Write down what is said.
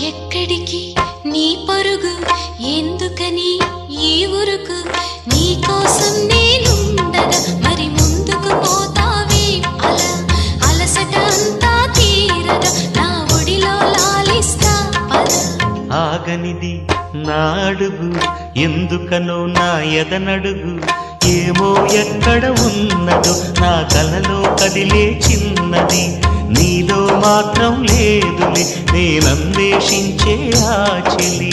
ఎక్కడికి నీ పరుగు ఎందుకని ఈ ఉరుకు నీ కోసం నేనుండగా మరి ముందుకు పోతావే అలా అలసట అంతా తీరగా నా ఒడిలో లాలిస్తా పద ఆగనిది నా అడుగు ఎందుకనో నా ఎదనడుగు ఏమో ఎక్కడ ఉన్నదో నా కలలో కదిలే చిన్నది నీలో మాత్రం లేదులే నేనన్వేషించే ఆ చెలి